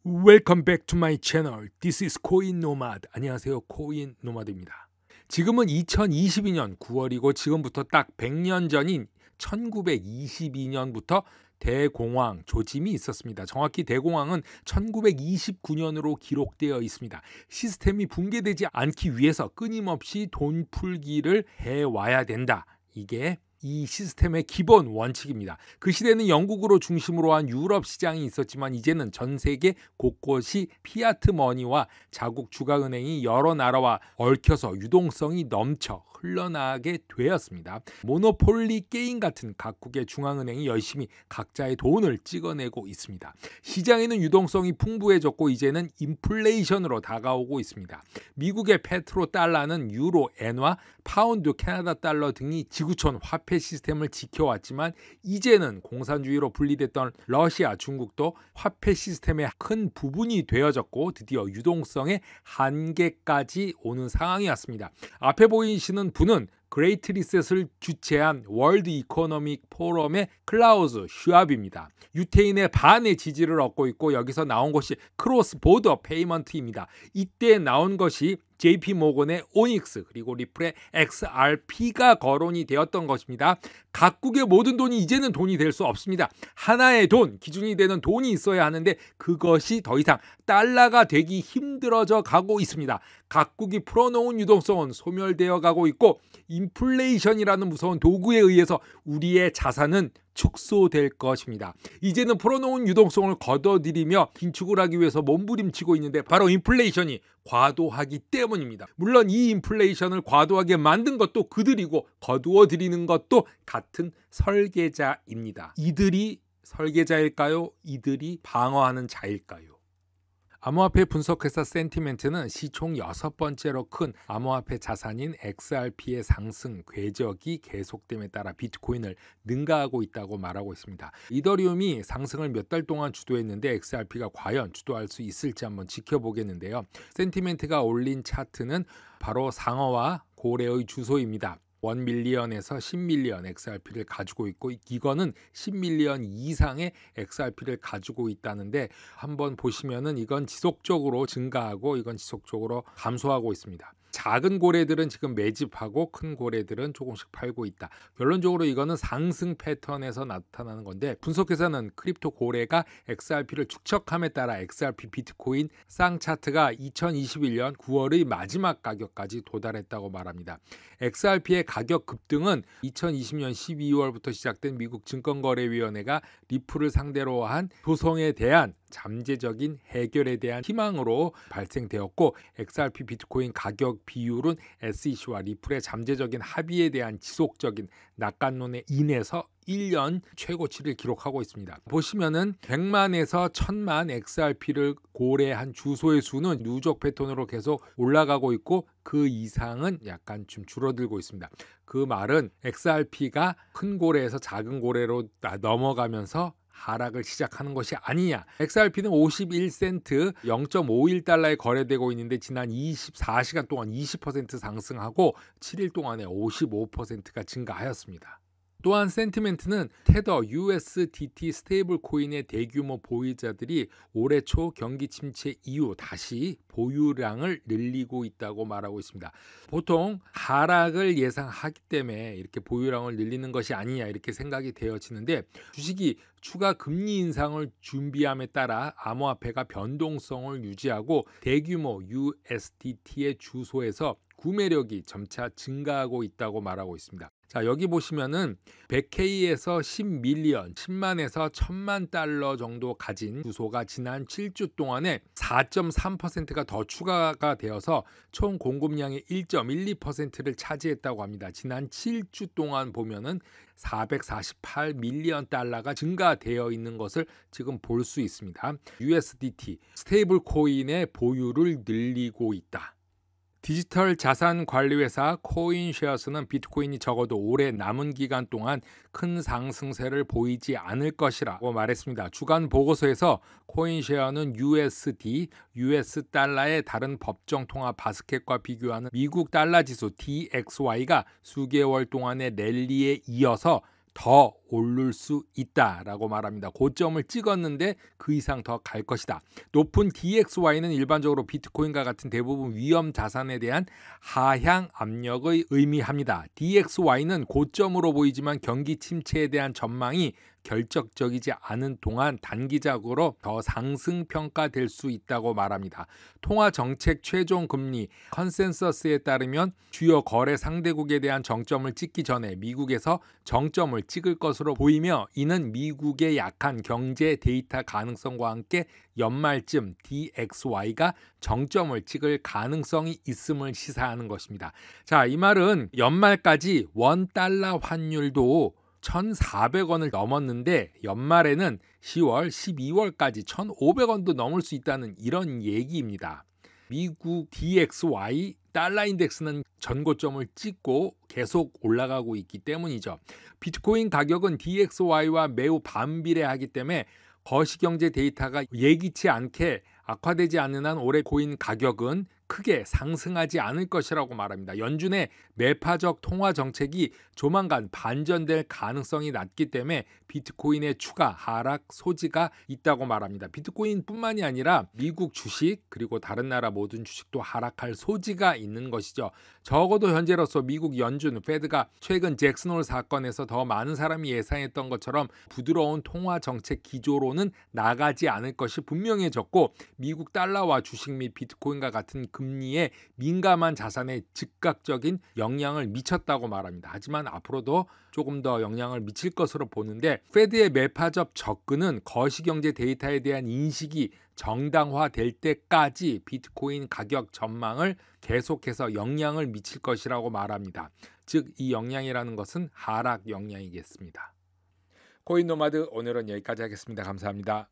Welcome back to my channel. This is 코인 노마드. 안녕하세요. 코인 노마드입니다. 지금은 2022년 9월이고 지금부터 딱 100년 전인 1922년부터 대공황 조짐이 있었습니다. 정확히 대공황은 1929년으로 기록되어 있습니다. 시스템이 붕괴되지 않기 위해서 끊임없이 돈 풀기를 해와야 된다. 이게 이 시스템의 기본 원칙입니다. 그 시대는 영국으로 중심으로 한 유럽 시장이 있었지만 이제는 전 세계 곳곳이 피아트 머니와 자국 주가은행이 여러 나라와 얽혀서 유동성이 넘쳐 흘러나가게 되었습니다. 모노폴리 게임 같은 각국의 중앙은행이 열심히 각자의 돈을 찍어내고 있습니다. 시장에는 유동성이 풍부해졌고 이제는 인플레이션으로 다가오고 있습니다. 미국의 페트로 달러는 유로, 엔화, 파운드, 캐나다 달러 등이 지구촌 화폐 시스템을 지켜왔지만 이제는 공산주의로 분리됐던 러시아, 중국도 화폐 시스템의 큰 부분이 되어졌고 드디어 유동성의 한계까지 오는 상황이 왔습니다. 앞에 보이시는 분은 그레이트 리셋을 주최한 월드 이코노믹 포럼의 클라우스 슈왑입니다. 유태인의 반의 지지를 얻고 있고 여기서 나온 것이 크로스 보더 페이먼트입니다. 이때 나온 것이 JP 모건의 오닉스 그리고 리플의 XRP가 거론이 되었던 것입니다. 각국의 모든 돈이 이제는 돈이 될 수 없습니다. 하나의 돈, 기준이 되는 돈이 있어야 하는데 그것이 더 이상 달러가 되기 힘들어져 가고 있습니다. 각국이 풀어놓은 유동성은 소멸되어 가고 있고 인플레이션이라는 무서운 도구에 의해서 우리의 자산은 축소될 것입니다. 이제는 풀어놓은 유동성을 걷어들이며 긴축을 하기 위해서 몸부림치고 있는데 바로 인플레이션이 과도하기 때문입니다. 물론 이 인플레이션을 과도하게 만든 것도 그들이고 거두어들이는 것도 같은 설계자입니다. 이들이 설계자일까요? 이들이 방어하는 자일까요? 암호화폐 분석회사 센티멘트는 시총 6번째로 큰 암호화폐 자산인 XRP의 상승 궤적이 계속됨에 따라 비트코인을 능가하고 있다고 말하고 있습니다. 이더리움이 상승을 몇 달 동안 주도했는데 XRP가 과연 주도할 수 있을지 한번 지켜보겠는데요. 센티멘트가 올린 차트는 바로 상어와 고래의 주소입니다. 1밀리언에서 10밀리언 XRP를 가지고 있고 이거는 10밀리언 이상의 XRP를 가지고 있다는데 한번 보시면은 이건 지속적으로 증가하고 이건 지속적으로 감소하고 있습니다. 작은 고래들은 지금 매집하고 큰 고래들은 조금씩 팔고 있다. 결론적으로 이거는 상승 패턴에서 나타나는 건데 분석회사는 크립토 고래가 XRP를 축적함에 따라 XRP 비트코인 쌍차트가 2021년 9월의 마지막 가격까지 도달했다고 말합니다. XRP의 가격 급등은 2020년 12월부터 시작된 미국 증권거래위원회가 리플을 상대로 한 소송에 대한 잠재적인 해결에 대한 희망으로 발생되었고 XRP 비트코인 가격 비율은 SEC와 리플의 잠재적인 합의에 대한 지속적인 낙관론에 인해서 1년 최고치를 기록하고 있습니다. 보시면은 100만에서 1000만 XRP를 고래한 주소의 수는 누적 패턴으로 계속 올라가고 있고 그 이상은 약간 좀 줄어들고 있습니다. 그 말은 XRP가 큰 고래에서 작은 고래로 넘어가면서 하락을 시작하는 것이 아니냐. XRP는 51센트 0.51달러에 거래되고 있는데 지난 24시간 동안 20% 상승하고 7일 동안에 55%가 증가하였습니다. 또한 센티멘트는 테더 USDT 스테이블 코인의 대규모 보유자들이 올해 초 경기 침체 이후 다시 보유량을 늘리고 있다고 말하고 있습니다. 보통 하락을 예상하기 때문에 이렇게 보유량을 늘리는 것이 아니냐 이렇게 생각이 되어지는데 주식이 추가 금리 인상을 준비함에 따라 암호화폐가 변동성을 유지하고 대규모 USDT의 주소에서 구매력이 점차 증가하고 있다고 말하고 있습니다. 자, 여기 보시면은 100K에서 10밀리언, 10만에서 1000만 달러 정도 가진 주소가 지난 7주 동안에 4.3%가 더 추가가 되어서 총 공급량의 1.12%를 차지했다고 합니다. 지난 7주 동안 보면은 448밀리언 달러가 증가되어 있는 것을 지금 볼 수 있습니다. USDT 스테이블 코인의 보유를 늘리고 있다. 디지털 자산 관리 회사 코인쉐어스는 비트코인이 적어도 올해 남은 기간 동안 큰 상승세를 보이지 않을 것이라고 말했습니다. 주간 보고서에서 코인쉐어는 USD, US 달러의 다른 법정 통화 바스켓과 비교하는 미국 달러 지수 DXY가 수개월 동안의 랠리에 이어서 더 오를 수 있다라고 말합니다. 고점을 찍었는데 그 이상 더 갈 것이다. 높은 DXY는 일반적으로 비트코인과 같은 대부분 위험 자산에 대한 하향 압력의 의미합니다. DXY는 고점으로 보이지만 경기 침체에 대한 전망이 결정적이지 않은 동안 단기적으로 더 상승 평가될 수 있다고 말합니다. 통화 정책 최종 금리 컨센서스에 따르면 주요 거래 상대국에 대한 정점을 찍기 전에 미국에서 정점을 찍을 것으로 보이며, 이는 미국의 약한 경제 데이터 가능성과 함께 연말쯤 DXY가 정점을 찍을 가능성이 있음을 시사하는 것입니다. 자, 이 말은 연말까지 $1 환율도 1,400원을 넘었는데 연말에는 10월, 12월까지 1,500원도 넘을 수 있다는 이런 얘기입니다. 미국 DXY 달러 인덱스는 전고점을 찍고 계속 올라가고 있기 때문이죠. 비트코인 가격은 DXY와 매우 반비례하기 때문에 거시경제 데이터가 예기치 않게 악화되지 않는 한 올해 코인 가격은 크게 상승하지 않을 것이라고 말합니다. 연준의 매파적 통화 정책이 조만간 반전될 가능성이 낮기 때문에 비트코인의 추가 하락 소지가 있다고 말합니다. 비트코인뿐만이 아니라 미국 주식 그리고 다른 나라 모든 주식도 하락할 소지가 있는 것이죠. 적어도 현재로서 미국 연준 페드가 최근 잭슨홀 사건에서 더 많은 사람이 예상했던 것처럼 부드러운 통화 정책 기조로는 나가지 않을 것이 분명해졌고, 미국 달러와 주식 및 비트코인과 같은 금리에 민감한 자산에 즉각적인 영향을 미쳤다고 말합니다. 하지만 앞으로도 조금 더 영향을 미칠 것으로 보는데, 페드의 매파적 접근은 거시경제 데이터에 대한 인식이 정당화될 때까지 비트코인 가격 전망을 계속해서 영향을 미칠 것이라고 말합니다. 즉, 이 영향이라는 것은 하락 영향이겠습니다. 코인 노마드 오늘은 여기까지 하겠습니다. 감사합니다.